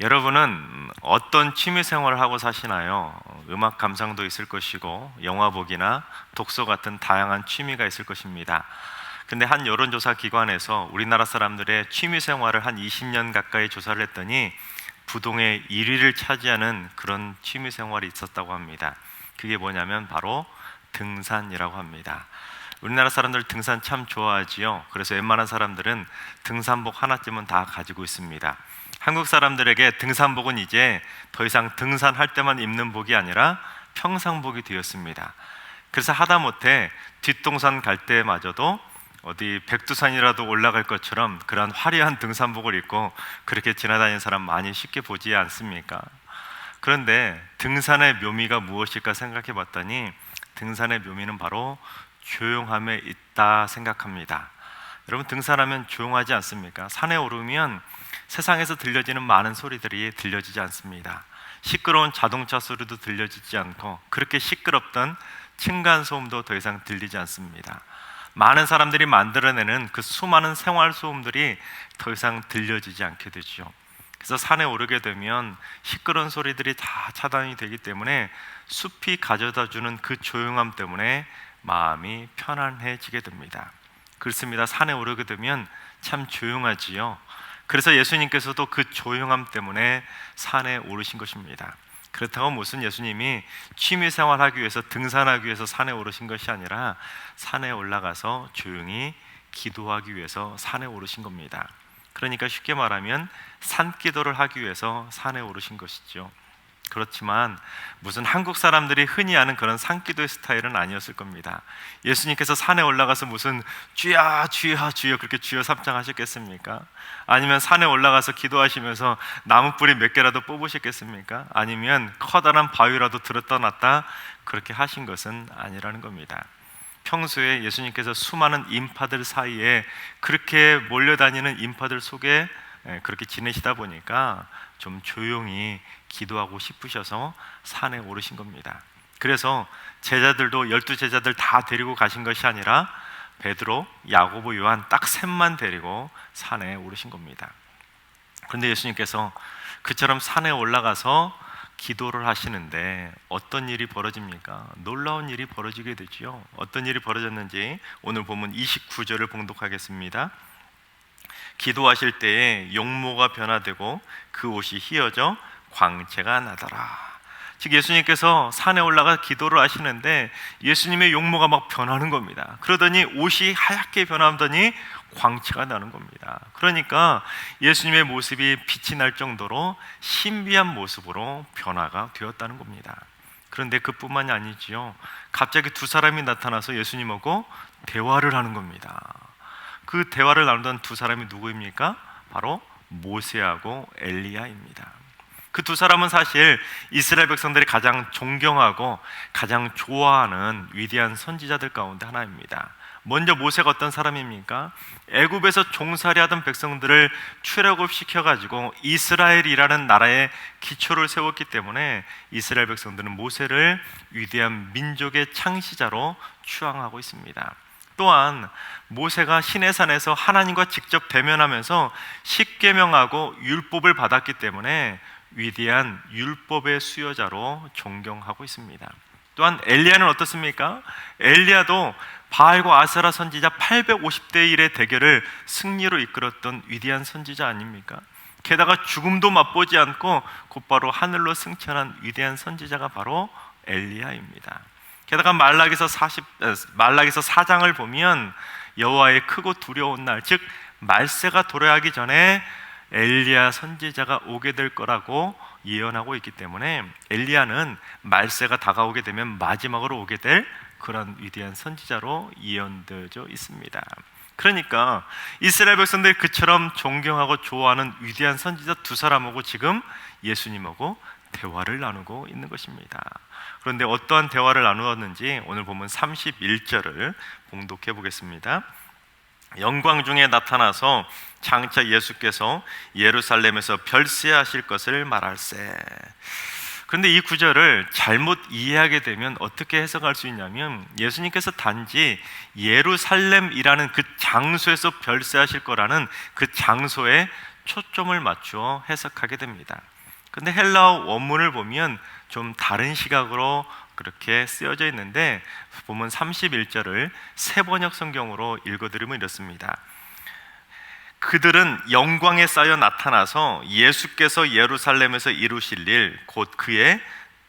여러분은 어떤 취미 생활을 하고 사시나요? 음악 감상도 있을 것이고 영화 보기나 독서 같은 다양한 취미가 있을 것입니다. 근데 한 여론조사 기관에서 우리나라 사람들의 취미 생활을 한 20년 가까이 조사를 했더니 부동의 1위를 차지하는 그런 취미 생활이 있었다고 합니다. 그게 뭐냐면 바로 등산이라고 합니다. 우리나라 사람들 등산 참 좋아하지요. 그래서 웬만한 사람들은 등산복 하나쯤은 다 가지고 있습니다. 한국 사람들에게 등산복은 이제 더 이상 등산할 때만 입는 복이 아니라 평상복이 되었습니다. 그래서 하다못해 뒷동산 갈 때마저도 어디 백두산이라도 올라갈 것처럼 그런 화려한 등산복을 입고 그렇게 지나다니는 사람 많이 쉽게 보지 않습니까? 그런데 등산의 묘미가 무엇일까 생각해 봤더니 등산의 묘미는 바로 조용함에 있다 생각합니다. 여러분, 등산하면 조용하지 않습니까? 산에 오르면 세상에서 들려지는 많은 소리들이 들려지지 않습니다. 시끄러운 자동차 소리도 들려지지 않고 그렇게 시끄럽던 층간소음도 더 이상 들리지 않습니다. 많은 사람들이 만들어내는 그 수많은 생활소음들이 더 이상 들려지지 않게 되죠. 그래서 산에 오르게 되면 시끄러운 소리들이 다 차단이 되기 때문에 숲이 가져다주는 그 조용함 때문에 마음이 편안해지게 됩니다. 그렇습니다. 산에 오르게 되면 참 조용하지요. 그래서 예수님께서도 그 조용함 때문에 산에 오르신 것입니다. 그렇다고 무슨 예수님이 취미생활하기 위해서 등산하기 위해서 산에 오르신 것이 아니라 산에 올라가서 조용히 기도하기 위해서 산에 오르신 겁니다. 그러니까 쉽게 말하면 산기도를 하기 위해서 산에 오르신 것이죠. 그렇지만 무슨 한국 사람들이 흔히 아는 그런 산기도의 스타일은 아니었을 겁니다. 예수님께서 산에 올라가서 무슨 주야 주야 주여 그렇게 주여 삼창하셨겠습니까? 아니면 산에 올라가서 기도하시면서 나무 뿌리 몇 개라도 뽑으셨겠습니까? 아니면 커다란 바위라도 들었다 놨다 그렇게 하신 것은 아니라는 겁니다. 평소에 예수님께서 수많은 인파들 사이에 그렇게 몰려다니는 인파들 속에 그렇게 지내시다 보니까 좀 조용히 기도하고 싶으셔서 산에 오르신 겁니다. 그래서 제자들도 12제자들 다 데리고 가신 것이 아니라 베드로, 야고보, 요한 딱 셋만 데리고 산에 오르신 겁니다. 그런데 예수님께서 그처럼 산에 올라가서 기도를 하시는데 어떤 일이 벌어집니까? 놀라운 일이 벌어지게 되죠. 어떤 일이 벌어졌는지 오늘 본문 29절을 봉독하겠습니다. 기도하실 때에 용모가 변화되고 그 옷이 휘어져 광채가 나더라. 즉 예수님께서 산에 올라가 기도를 하시는데 예수님의 용모가 막 변하는 겁니다. 그러더니 옷이 하얗게 변하더니 광채가 나는 겁니다. 그러니까 예수님의 모습이 빛이 날 정도로 신비한 모습으로 변화가 되었다는 겁니다. 그런데 그뿐만이 아니지요. 갑자기 두 사람이 나타나서 예수님하고 대화를 하는 겁니다. 그 대화를 나누던 두 사람이 누구입니까? 바로 모세하고 엘리야입니다. 그 두 사람은 사실 이스라엘 백성들이 가장 존경하고 가장 좋아하는 위대한 선지자들 가운데 하나입니다. 먼저 모세가 어떤 사람입니까? 애굽에서 종살이하던 백성들을 출애굽시켜가지고 이스라엘이라는 나라의 기초를 세웠기 때문에 이스라엘 백성들은 모세를 위대한 민족의 창시자로 추앙하고 있습니다. 또한 모세가 시내산에서 하나님과 직접 대면하면서 십계명하고 율법을 받았기 때문에 위대한 율법의 수여자로 존경하고 있습니다. 또한 엘리야는 어떻습니까? 엘리야도 바알과 아세라 선지자 850대 1의 대결을 승리로 이끌었던 위대한 선지자 아닙니까? 게다가 죽음도 맛보지 않고 곧바로 하늘로 승천한 위대한 선지자가 바로 엘리야입니다. 게다가 말라기서 4장을 보면 여호와의 크고 두려운 날, 즉 말세가 도래하기 전에 엘리야 선지자가 오게 될 거라고 예언하고 있기 때문에 엘리야는 말세가 다가오게 되면 마지막으로 오게 될 그런 위대한 선지자로 예언되어져 있습니다. 그러니까 이스라엘 백성들이 그처럼 존경하고 좋아하는 위대한 선지자 두 사람하고 지금 예수님하고 대화를 나누고 있는 것입니다. 그런데 어떠한 대화를 나누었는지 오늘 보면 31절을 봉독해 보겠습니다. 영광 중에 나타나서 장차 예수께서 예루살렘에서 별세하실 것을 말할세. 그런데 이 구절을 잘못 이해하게 되면 어떻게 해석할 수 있냐면 예수님께서 단지 예루살렘이라는 그 장소에서 별세하실 거라는 그 장소에 초점을 맞추어 해석하게 됩니다. 근데 헬라어 원문을 보면 좀 다른 시각으로 그렇게 쓰여져 있는데, 보면 31절을 새번역 성경으로 읽어드리면 이렇습니다. 그들은 영광에 쌓여 나타나서 예수께서 예루살렘에서 이루실 일, 곧 그의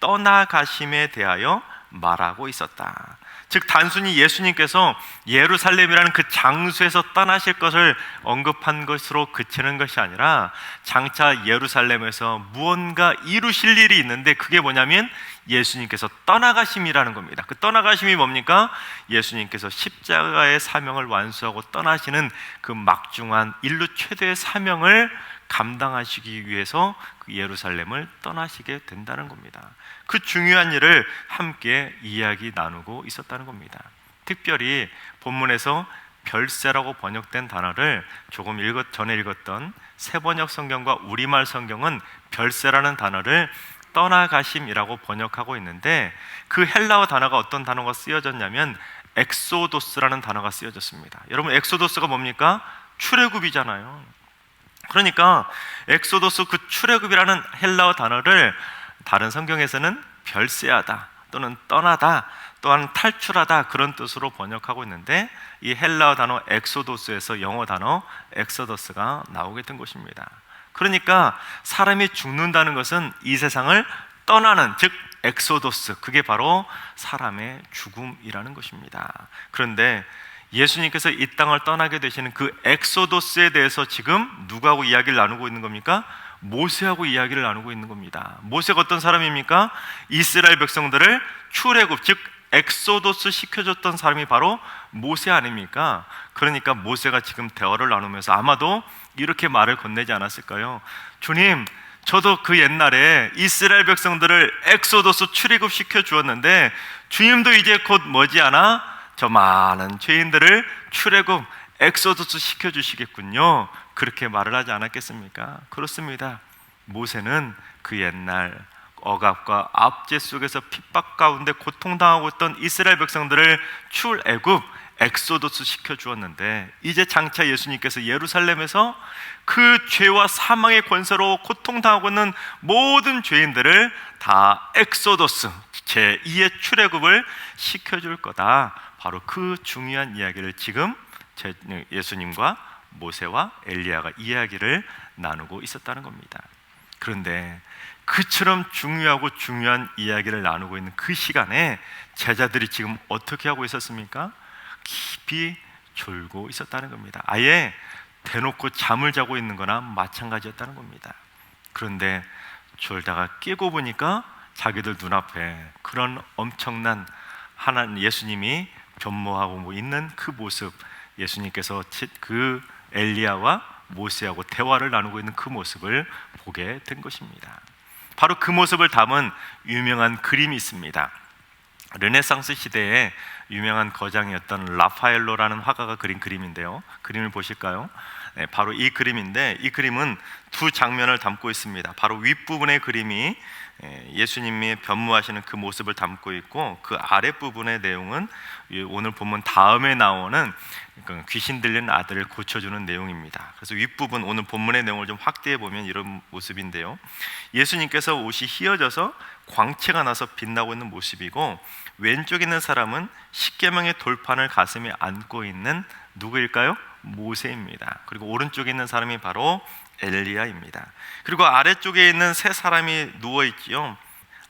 떠나가심에 대하여 말하고 있었다. 즉 단순히 예수님께서 예루살렘이라는 그 장소에서 떠나실 것을 언급한 것으로 그치는 것이 아니라 장차 예루살렘에서 무언가 이루실 일이 있는데, 그게 뭐냐면 예수님께서 떠나가심이라는 겁니다. 그 떠나가심이 뭡니까? 예수님께서 십자가의 사명을 완수하고 떠나시는 그 막중한 인류 최대의 사명을 감당하시기 위해서 그 예루살렘을 떠나시게 된다는 겁니다. 그 중요한 일을 함께 이야기 나누고 있었다는 겁니다. 특별히 본문에서 별세라고 번역된 단어를 조금 전에 읽었던 새번역 성경과 우리말 성경은 별세라는 단어를 떠나가심이라고 번역하고 있는데, 그 헬라어 단어가 어떤 단어가 쓰여졌냐면 엑소도스라는 단어가 쓰여졌습니다. 여러분, 엑소도스가 뭡니까? 출애굽이잖아요. 그러니까 엑소도스, 그 출애굽이라는 헬라어 단어를 다른 성경에서는 별세하다 또는 떠나다 또한 탈출하다 그런 뜻으로 번역하고 있는데, 이 헬라어 단어 엑소도스에서 영어 단어 엑소더스가 나오게 된 것입니다. 그러니까 사람이 죽는다는 것은 이 세상을 떠나는, 즉 엑소도스, 그게 바로 사람의 죽음이라는 것입니다. 그런데 예수님께서 이 땅을 떠나게 되시는 그 엑소도스에 대해서 지금 누구하고 이야기를 나누고 있는 겁니까? 모세하고 이야기를 나누고 있는 겁니다. 모세가 어떤 사람입니까? 이스라엘 백성들을 출애굽, 즉 엑소도스 시켜줬던 사람이 바로 모세 아닙니까? 그러니까 모세가 지금 대화를 나누면서 아마도 이렇게 말을 건네지 않았을까요? 주님, 저도 그 옛날에 이스라엘 백성들을 엑소도스 출애굽 시켜주었는데 주님도 이제 곧 머지않아 저 많은 죄인들을 출애굽 엑소도스 시켜주시겠군요. 그렇게 말을 하지 않았겠습니까? 그렇습니다. 모세는 그 옛날 억압과 압제 속에서 핍박 가운데 고통당하고 있던 이스라엘 백성들을 출애굽 엑소도스 시켜주었는데, 이제 장차 예수님께서 예루살렘에서 그 죄와 사망의 권세로 고통당하고 있는 모든 죄인들을 다 엑소도스 제2의 출애굽을 시켜줄 거다. 바로 그 중요한 이야기를 지금 예수님과 모세와 엘리야가 이야기를 나누고 있었다는 겁니다. 그런데 그처럼 중요하고 중요한 이야기를 나누고 있는 그 시간에 제자들이 지금 어떻게 하고 있었습니까? 깊이 졸고 있었다는 겁니다. 아예 대놓고 잠을 자고 있는 거나 마찬가지였다는 겁니다. 그런데 졸다가 깨고 보니까 자기들 눈앞에 그런 엄청난 하나님 예수님이 변모하고 있는 그 모습, 예수님께서 그 엘리야와 모세하고 대화를 나누고 있는 그 모습을 보게 된 것입니다. 바로 그 모습을 담은 유명한 그림이 있습니다. 르네상스 시대에 유명한 거장이었던 라파엘로라는 화가가 그린 그림인데요, 그림을 보실까요? 네, 바로 이 그림인데, 이 그림은 두 장면을 담고 있습니다. 바로 윗부분의 그림이 예수님이 변모하시는 그 모습을 담고 있고, 그 아랫부분의 내용은 오늘 본문 다음에 나오는 귀신 들린 아들을 고쳐주는 내용입니다. 그래서 윗부분 오늘 본문의 내용을 좀 확대해 보면 이런 모습인데요, 예수님께서 옷이 휘어져서 광채가 나서 빛나고 있는 모습이고, 왼쪽에 있는 사람은 십계명의 돌판을 가슴에 안고 있는 누구일까요? 모세입니다. 그리고 오른쪽에 있는 사람이 바로 엘리야입니다. 그리고 아래쪽에 있는 세 사람이 누워 있지요.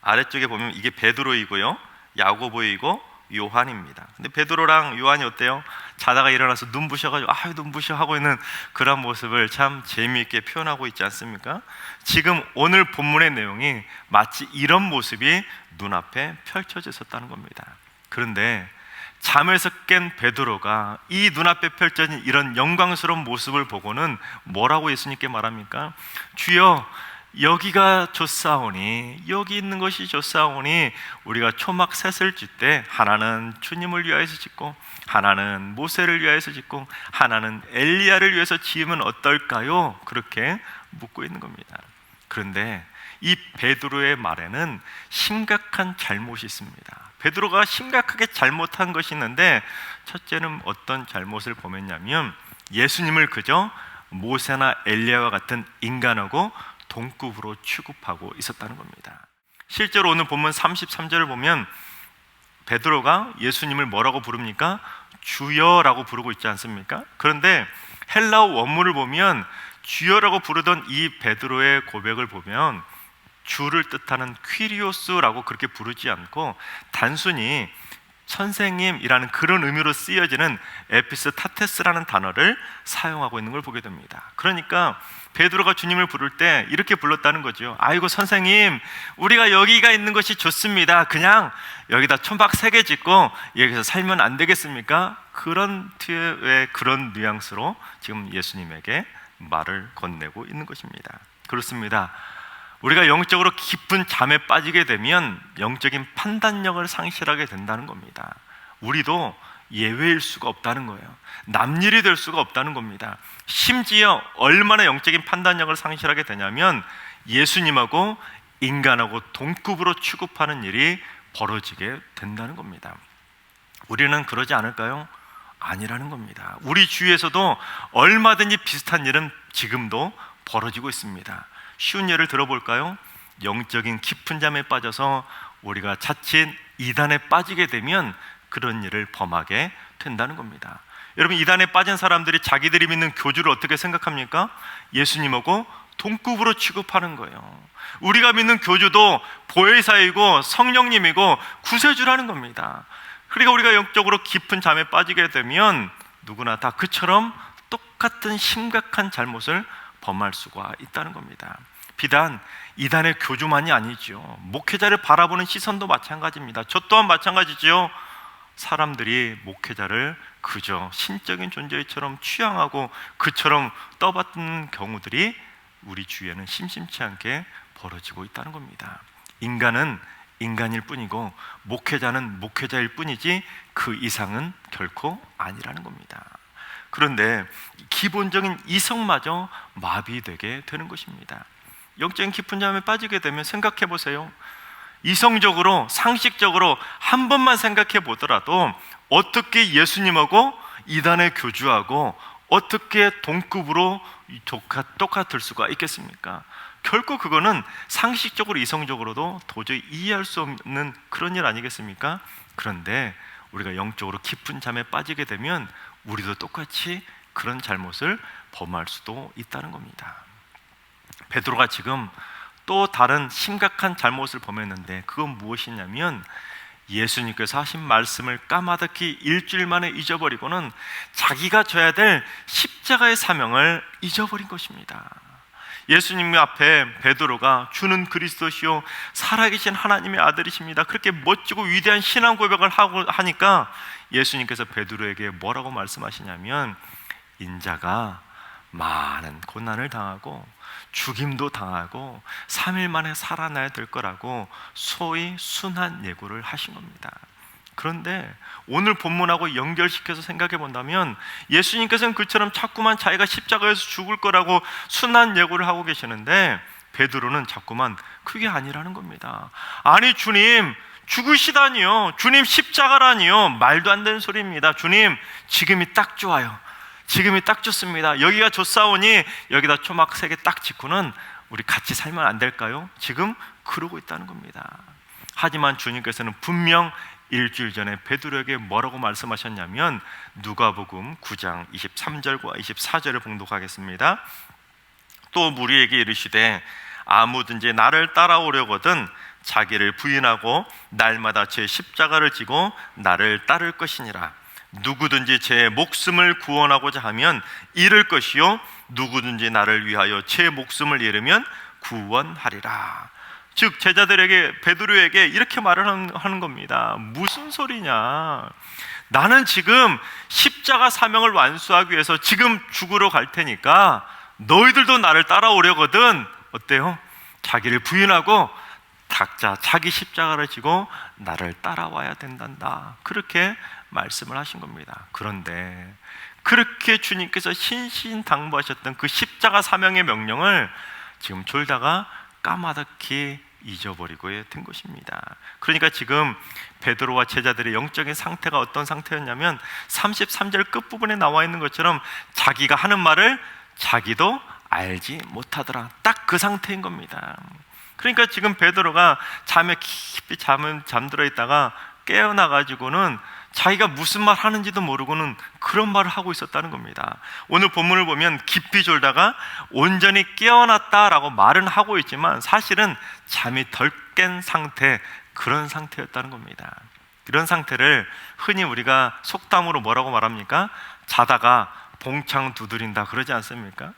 아래쪽에 보면 이게 베드로이고요, 야고보이고 요한입니다. 근데 베드로랑 요한이 어때요? 자다가 일어나서 눈부셔가지고 눈부셔 하고 있는 그런 모습을 참 재미있게 표현하고 있지 않습니까? 지금 오늘 본문의 내용이 마치 이런 모습이 눈앞에 펼쳐져 있었다는 겁니다. 그런데 잠에서 깬 베드로가 이 눈앞에 펼쳐진 이런 영광스러운 모습을 보고는 뭐라고 예수님께 말합니까? 주여, 여기가 좋사오니, 여기 있는 것이 좋사오니, 우리가 초막 셋을 질 때 하나는 주님을 위하여서 짓고 하나는 모세를 위하여서 짓고 하나는 엘리야를 위해서 지으면 어떨까요? 그렇게 묻고 있는 겁니다. 그런데 이 베드로의 말에는 심각한 잘못이 있습니다. 베드로가 심각하게 잘못한 것이 있는데, 첫째는 어떤 잘못을 범했냐면 예수님을 그저 모세나 엘리야와 같은 인간하고 동급으로 취급하고 있었다는 겁니다. 실제로 오늘 본문 33절을 보면 베드로가 예수님을 뭐라고 부릅니까? 주여라고 부르고 있지 않습니까? 그런데 헬라어 원문을 보면 주여라고 부르던 이 베드로의 고백을 보면 주를 뜻하는 퀴리오스라고 그렇게 부르지 않고 단순히 선생님이라는 그런 의미로 쓰여지는 에피스타테스라는 단어를 사용하고 있는 걸 보게 됩니다. 그러니까 베드로가 주님을 부를 때 이렇게 불렀다는 거죠. 아이고 선생님, 우리가 여기가 있는 것이 좋습니다. 그냥 여기다 천박 3개 짓고 여기서 살면 안 되겠습니까? 그런 튜의 그런 뉘앙스로 지금 예수님에게 말을 건네고 있는 것입니다. 그렇습니다. 우리가 영적으로 깊은 잠에 빠지게 되면 영적인 판단력을 상실하게 된다는 겁니다. 우리도 예외일 수가 없다는 거예요. 남일이 될 수가 없다는 겁니다. 심지어 얼마나 영적인 판단력을 상실하게 되냐면 예수님하고 인간하고 동급으로 취급하는 일이 벌어지게 된다는 겁니다. 우리는 그러지 않을까요? 아니라는 겁니다. 우리 주위에서도 얼마든지 비슷한 일은 지금도 벌어지고 있습니다. 쉬운 예를 들어볼까요? 영적인 깊은 잠에 빠져서 우리가 자칫 이단에 빠지게 되면 그런 일을 범하게 된다는 겁니다. 여러분, 이단에 빠진 사람들이 자기들이 믿는 교주를 어떻게 생각합니까? 예수님하고 동급으로 취급하는 거예요. 우리가 믿는 교주도 보혜사이고 성령님이고 구세주라는 겁니다. 그러니까 우리가 영적으로 깊은 잠에 빠지게 되면 누구나 다 그처럼 똑같은 심각한 잘못을 범할 수가 있다는 겁니다. 비단 이단의 교주만이 아니죠. 목회자를 바라보는 시선도 마찬가지입니다. 저 또한 마찬가지죠. 사람들이 목회자를 그저 신적인 존재처럼 취향하고 그처럼 떠받는 경우들이 우리 주위에는 심심치 않게 벌어지고 있다는 겁니다. 인간은 인간일 뿐이고 목회자는 목회자일 뿐이지 그 이상은 결코 아니라는 겁니다. 그런데 기본적인 이성마저 마비되게 되는 것입니다. 영적인 깊은 잠에 빠지게 되면 생각해 보세요. 이성적으로 상식적으로 한 번만 생각해 보더라도 어떻게 예수님하고 이단의 교주하고 어떻게 동급으로 똑같을 수가 있겠습니까? 결코 그거는 상식적으로 이성적으로도 도저히 이해할 수 없는 그런 일 아니겠습니까? 그런데 우리가 영적으로 깊은 잠에 빠지게 되면 우리도 똑같이 그런 잘못을 범할 수도 있다는 겁니다. 베드로가 지금 또 다른 심각한 잘못을 범했는데 그건 무엇이냐면 예수님께서 하신 말씀을 까마득히 일주일 만에 잊어버리고는 자기가 져야 될 십자가의 사명을 잊어버린 것입니다. 예수님 앞에 베드로가 주는 그리스도시요 살아계신 하나님의 아들이십니다, 그렇게 멋지고 위대한 신앙 고백을 하니까 예수님께서 베드로에게 뭐라고 말씀하시냐면 인자가 많은 고난을 당하고 죽임도 당하고 3일 만에 살아나야 될 거라고 소위 순한 예고를 하신 겁니다. 그런데 오늘 본문하고 연결시켜서 생각해 본다면 예수님께서는 그처럼 자꾸만 자기가 십자가에서 죽을 거라고 순한 예고를 하고 계시는데 베드로는 자꾸만 그게 아니라는 겁니다. 아니 주님 죽으시다니요, 주님 십자가라니요, 말도 안 되는 소리입니다. 주님 지금이 딱 좋아요, 지금이 딱 좋습니다. 여기가 좋사오니 여기다 초막 3개 딱 짓고는 우리 같이 살면 안 될까요? 지금 그러고 있다는 겁니다. 하지만 주님께서는 분명 일주일 전에 베드로에게 뭐라고 말씀하셨냐면 누가복음 9장 23절과 24절을 봉독하겠습니다. 또 무리에게 이르시되 아무든지 나를 따라오려거든 자기를 부인하고 날마다 제 십자가를 지고 나를 따를 것이니라. 누구든지 제 목숨을 구원하고자 하면 잃을 것이요 누구든지 나를 위하여 제 목숨을 잃으면 구원하리라. 즉 제자들에게 베드로에게 이렇게 말을 하는 겁니다. 무슨 소리냐, 나는 지금 십자가 사명을 완수하기 위해서 지금 죽으러 갈 테니까 너희들도 나를 따라오려거든 어때요? 자기를 부인하고 각자 자기 십자가를 지고 나를 따라와야 된단다, 그렇게 말씀을 하신 겁니다. 그런데 그렇게 주님께서 신신당부하셨던 그 십자가 사명의 명령을 지금 졸다가 까마득히 잊어버리고 된 것입니다. 그러니까 지금 베드로와 제자들의 영적인 상태가 어떤 상태였냐면 33절 끝부분에 나와 있는 것처럼 자기가 하는 말을 자기도 알지 못하더라. 딱 그 상태인 겁니다. 그러니까 지금 베드로가 잠에 깊이 잠들어 있다가 깨어나 가지고는 자기가 무슨 말 하는지도 모르고는 그런 말을 하고 있었다는 겁니다. 오늘 본문을 보면 깊이 졸다가 온전히 깨어났다라고 말은 하고 있지만 사실은 잠이 덜 깬 상태, 그런 상태였다는 겁니다. 이런 상태를 흔히 우리가 속담으로 뭐라고 말합니까? 자다가 봉창 두드린다 그러지 않습니까?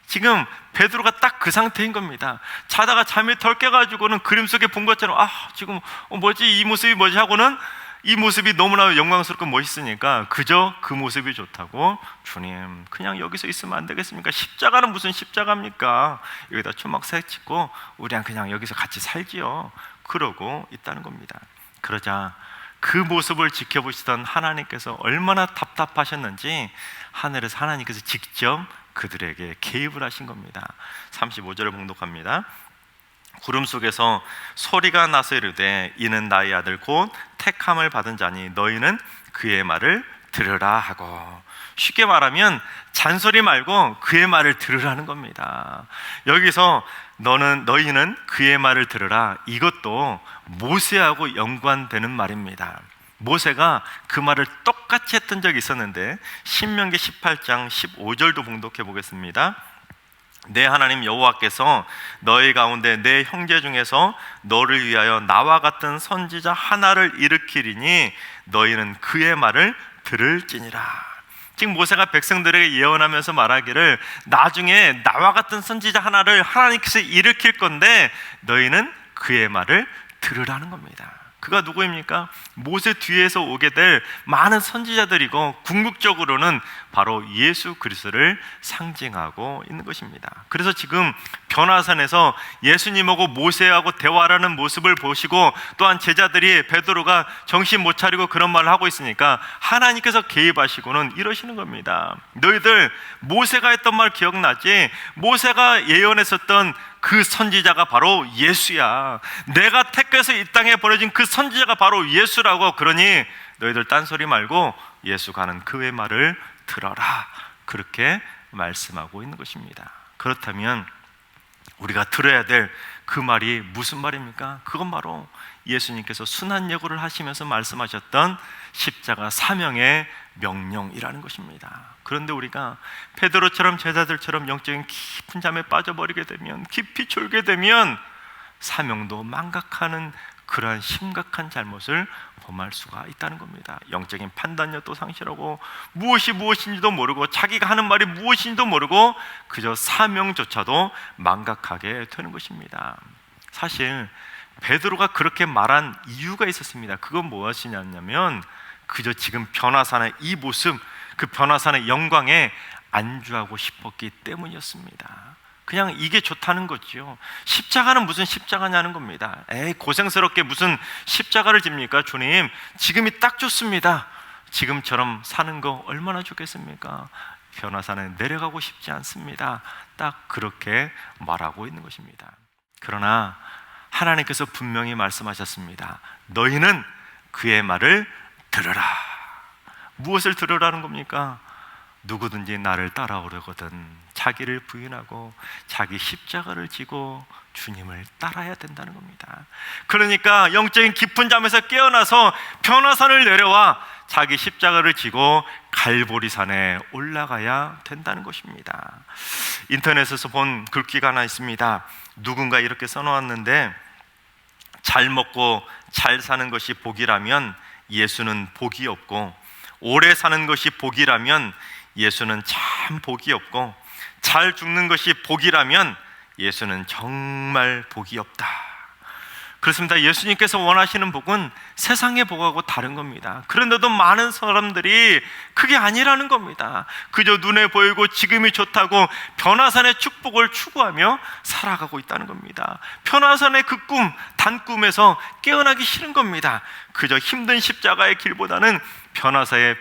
지금 베드로가 딱 그 상태인 겁니다. 자다가 잠이 덜 깨가지고는 그림 속에 본 것처럼 지금 뭐지, 이 모습이 뭐지 하고는 이 모습이 너무나 영광스럽고 멋있으니까 그저 그 모습이 좋다고, 주님 그냥 여기서 있으면 안 되겠습니까? 십자가는 무슨 십자가입니까? 여기다 초막 새치고 우리랑 그냥 여기서 같이 살지요, 그러고 있다는 겁니다. 그러자 그 모습을 지켜보시던 하나님께서 얼마나 답답하셨는지 하늘에서 하나님께서 직접 그들에게 개입을 하신 겁니다. 35절을 봉독합니다. 구름 속에서 소리가 나서 이르되 이는 나의 아들 곧 택함을 받은 자니 너희는 그의 말을 들으라 하고, 쉽게 말하면 잔소리 말고 그의 말을 들으라는 겁니다. 여기서 너희는 그의 말을 들으라, 이것도 모세하고 연관되는 말입니다. 모세가 그 말을 똑같이 했던 적이 있었는데 신명기 18장 15절도 봉독해 보겠습니다. 내 하나님 여호와께서 너희 가운데 내 형제 중에서 너를 위하여 나와 같은 선지자 하나를 일으키리니 너희는 그의 말을 들을지니라. 지금 모세가 백성들에게 예언하면서 말하기를 나중에 나와 같은 선지자 하나를 하나님께서 일으킬 건데 너희는 그의 말을 들으라는 겁니다. 그가 누구입니까? 모세 뒤에서 오게 될 많은 선지자들이고 궁극적으로는 바로 예수 그리스도를 상징하고 있는 것입니다. 그래서 지금 변화산에서 예수님하고 모세하고 대화하는 모습을 보시고 또한 제자들이 베드로가 정신 못 차리고 그런 말을 하고 있으니까 하나님께서 개입하시고는 이러시는 겁니다. 너희들 모세가 했던 말 기억나지? 모세가 예언했었던 그 선지자가 바로 예수야. 내가 택해서 이 땅에 보내진 그 선지자가 바로 예수라고. 그러니 너희들 딴소리 말고 예수 가는 그의 말을 들어라, 그렇게 말씀하고 있는 것입니다. 그렇다면 우리가 들어야 될 그 말이 무슨 말입니까? 그건 바로 예수님께서 순환예고를 하시면서 말씀하셨던 십자가 사명의 명령이라는 것입니다. 그런데 우리가 베드로처럼 제자들처럼 영적인 깊은 잠에 빠져버리게 되면, 깊이 졸게 되면 사명도 망각하는 그러한 심각한 잘못을 범할 수가 있다는 겁니다. 영적인 판단력도 상실하고 무엇이 무엇인지도 모르고 자기가 하는 말이 무엇인지도 모르고 그저 사명조차도 망각하게 되는 것입니다. 사실 베드로가 그렇게 말한 이유가 있었습니다. 그건 무엇이냐면 그저 지금 변화산의 이 모습, 그 변화산의 영광에 안주하고 싶었기 때문이었습니다. 그냥 이게 좋다는 거죠. 십자가는 무슨 십자가냐는 겁니다. 고생스럽게 무슨 십자가를 집니까? 주님, 지금이 딱 좋습니다. 지금처럼 사는 거 얼마나 좋겠습니까? 변화산에 내려가고 싶지 않습니다. 딱 그렇게 말하고 있는 것입니다. 그러나 하나님께서 분명히 말씀하셨습니다. 너희는 그의 말을 들으라. 무엇을 들으라는 겁니까? 누구든지 나를 따라오려거든 자기를 부인하고 자기 십자가를 지고 주님을 따라야 된다는 겁니다. 그러니까 영적인 깊은 잠에서 깨어나서 변화산을 내려와 자기 십자가를 지고 갈보리산에 올라가야 된다는 것입니다. 인터넷에서 본 글귀가 하나 있습니다. 누군가 이렇게 써놓았는데, 잘 먹고 잘 사는 것이 복이라면 예수는 복이 없고, 오래 사는 것이 복이라면 예수는 참 복이 없고, 잘 죽는 것이 복이라면 예수는 정말 복이 없다. 그렇습니다. 예수님께서 원하시는 복은 세상의 복하고 다른 겁니다. 그런데도 많은 사람들이 그게 아니라는 겁니다. 그저 눈에 보이고 지금이 좋다고 변화산의 축복을 추구하며 살아가고 있다는 겁니다. 변화산의 그 꿈, 단꿈에서 깨어나기 싫은 겁니다. 그저 힘든 십자가의 길보다는 변화산의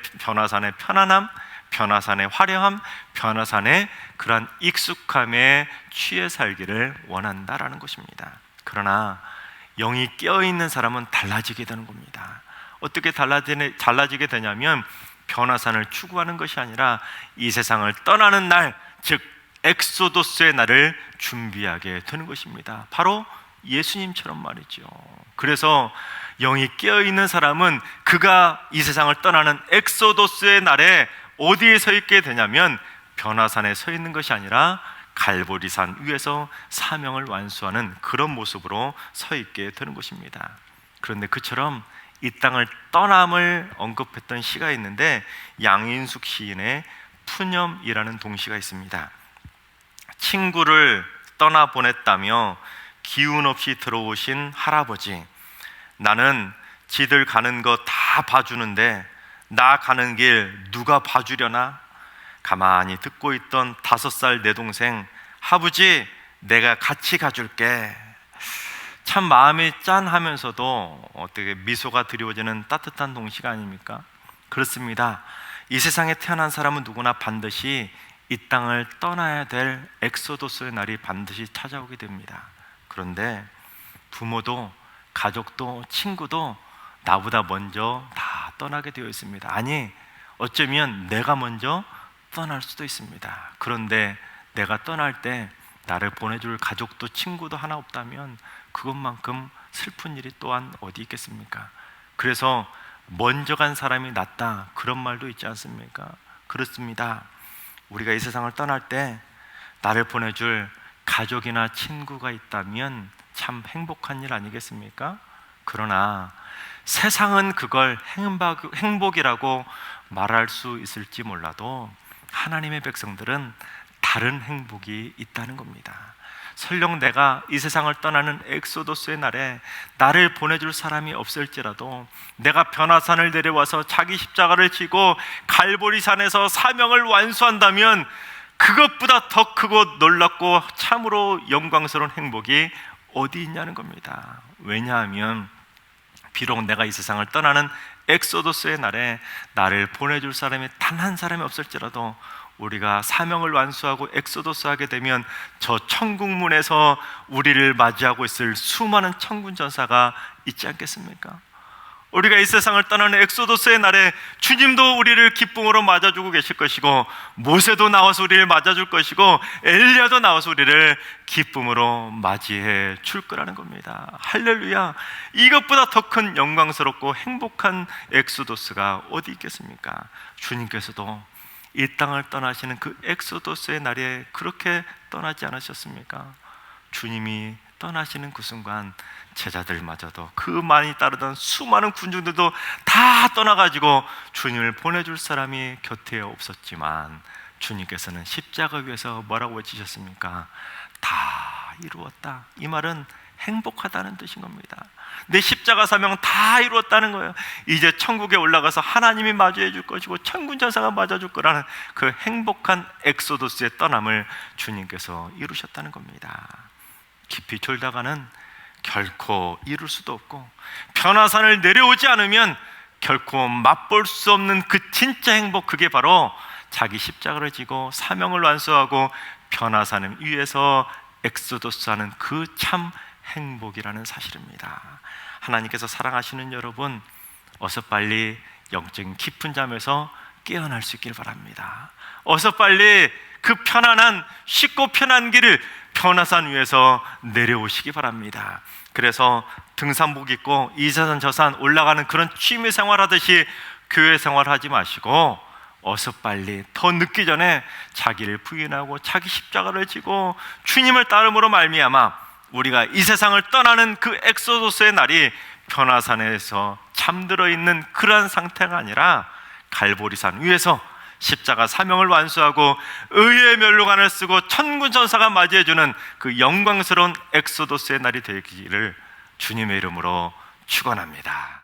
편안함, 변화산의 화려함, 변화산의 그러한 익숙함에 취해 살기를 원한다라는 것입니다. 그러나 영이 깨어있는 사람은 달라지게 되는 겁니다. 어떻게 달라지게 되냐면 변화산을 추구하는 것이 아니라 이 세상을 떠나는 날, 즉 엑소도스의 날을 준비하게 되는 것입니다. 바로 예수님처럼 말이죠. 그래서 영이 깨어있는 사람은 그가 이 세상을 떠나는 엑소도스의 날에 어디에 서 있게 되냐면 변화산에 서 있는 것이 아니라 갈보리산 위에서 사명을 완수하는 그런 모습으로 서 있게 되는 것입니다. 그런데 그처럼 이 땅을 떠남을 언급했던 시가 있는데 양인숙 시인의 푸념이라는 동시가 있습니다. 친구를 떠나보냈다며 기운 없이 들어오신 할아버지, 나는 지들 가는 거 다 봐주는데 나 가는 길 누가 봐주려나? 가만히 듣고 있던 5살 내 동생, 아버지 내가 같이 가줄게. 참 마음이 짠하면서도 어떻게 미소가 드리워지는 따뜻한 동시가 아닙니까? 그렇습니다. 이 세상에 태어난 사람은 누구나 반드시 이 땅을 떠나야 될 엑소도스의 날이 반드시 찾아오게 됩니다. 그런데 부모도 가족도 친구도 나보다 먼저 다 떠나게 되어 있습니다. 아니, 어쩌면 내가 먼저 떠날 수도 있습니다. 그런데 내가 떠날 때 나를 보내줄 가족도 친구도 하나 없다면 그것만큼 슬픈 일이 또한 어디 있겠습니까? 그래서 먼저 간 사람이 낫다, 그런 말도 있지 않습니까? 그렇습니다. 우리가 이 세상을 떠날 때 나를 보내줄 가족이나 친구가 있다면 참 행복한 일 아니겠습니까? 그러나 세상은 그걸 행복이라고 말할 수 있을지 몰라도 하나님의 백성들은 다른 행복이 있다는 겁니다. 설령 내가 이 세상을 떠나는 엑소도스의 날에 나를 보내줄 사람이 없을지라도 내가 변화산을 내려와서 자기 십자가를 지고 갈보리산에서 사명을 완수한다면 그것보다 더 크고 놀랍고 참으로 영광스러운 행복이 어디 있냐는 겁니다. 왜냐하면 비록 내가 이 세상을 떠나는 엑소도스의 날에 나를 보내줄 사람이 단 한 사람이 없을지라도 우리가 사명을 완수하고 엑소도스 하게 되면 저 천국문에서 우리를 맞이하고 있을 수많은 천군 전사가 있지 않겠습니까? 우리가 이 세상을 떠나는 엑소도스의 날에 주님도 우리를 기쁨으로 맞아주고 계실 것이고, 모세도 나와서 우리를 맞아줄 것이고, 엘리야도 나와서 우리를 기쁨으로 맞이해 줄 거라는 겁니다. 할렐루야! 이것보다 더 큰 영광스럽고 행복한 엑소도스가 어디 있겠습니까? 주님께서도 이 땅을 떠나시는 그 엑소도스의 날에 그렇게 떠나지 않으셨습니까? 주님이 떠나시는 그 순간 제자들마저도, 그 많이 따르던 수많은 군중들도 다 떠나가지고 주님을 보내줄 사람이 곁에 없었지만 주님께서는 십자가 위에서 뭐라고 외치셨습니까? 다 이루었다. 이 말은 행복하다는 뜻인 겁니다. 내 십자가 사명 다 이루었다는 거예요. 이제 천국에 올라가서 하나님이 마주해 줄 것이고 천군 전사가 맞아줄 거라는 그 행복한 엑소도스의 떠남을 주님께서 이루셨다는 겁니다. 깊이 졸다가는 결코 이룰 수도 없고, 변화산을 내려오지 않으면 결코 맛볼 수 없는 그 진짜 행복, 그게 바로 자기 십자가를 지고 사명을 완수하고 변화산 위에서 엑소도스하는 그 참 행복이라는 사실입니다. 하나님께서 사랑하시는 여러분, 어서 빨리 영적인 깊은 잠에서 깨어날 수 있길 바랍니다. 어서 빨리 그 편안한, 쉽고 편한 길을 변화산 위에서 내려오시기 바랍니다. 그래서 등산복 입고 이산 저산 올라가는 그런 취미 생활하듯이 교회 생활하지 마시고 어서 빨리, 더 늦기 전에 자기를 부인하고 자기 십자가를 지고 주님을 따름으로 말미암아 우리가 이 세상을 떠나는 그 엑소도스의 날이 변화산에서 잠들어 있는 그러한 상태가 아니라 갈보리산 위에서 십자가 사명을 완수하고 의의 멸류관을 쓰고 천군 전사가 맞이해주는 그 영광스러운 엑소도스의 날이 되기를 주님의 이름으로 축원합니다.